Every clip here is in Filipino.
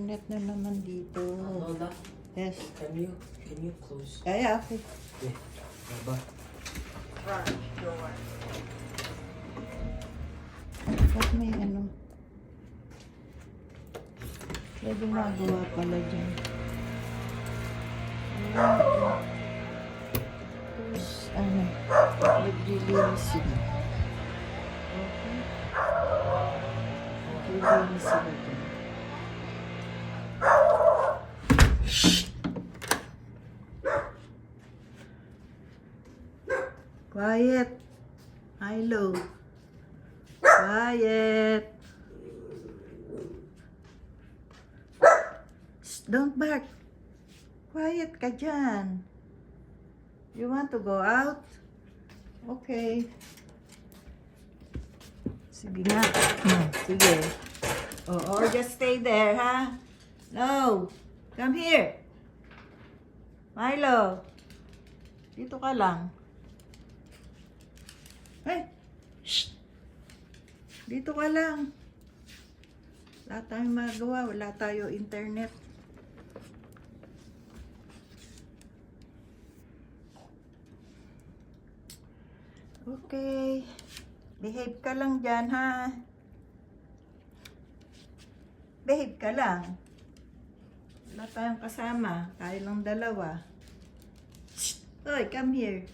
Net na naman dito. Lola, Yes. can you close? Yeah, okay. Yeah. Baba. Front door. Ba't may ano? May gumagawa pala dyan. Tapos, ano, naglilinis sila. Okay. Naglilinis sila dyan. Quiet. Milo. Quiet. Shh, don't bark. Quiet ka dyan. You want to go out? Okay. Sige nga. Sige. Or just stay there, ha? No. Come here. Milo. Dito ka lang. Hey! Shh! Dito ka lang. Wala tayong magawa. Wala tayo internet. Okay. Behave ka lang dyan, ha? Behave ka lang. Wala tayong kasama. Tayo lang dalawa. Shh! Oy, come here.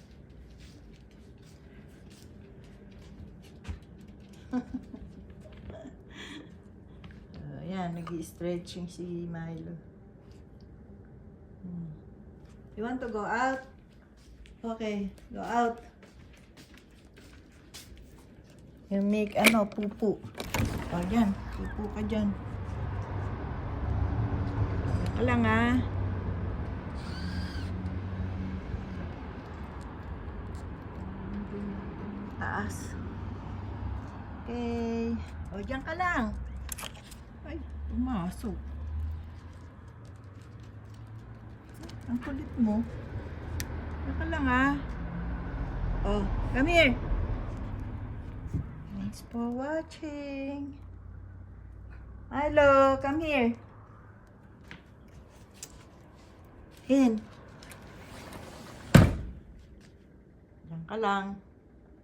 Ayan, nag-i-stretching si Milo. You want to go out? Okay, go out. You make pupu. O, dyan. Pupu ka dyan. Wala lang, ah. Taas. Okay. O, dyan ka lang. Ay, pumasok. Ang kulit mo. Dyan ka lang, ah. O, come here. Thanks for watching. Milo, come here. Hin. Dyan ka lang.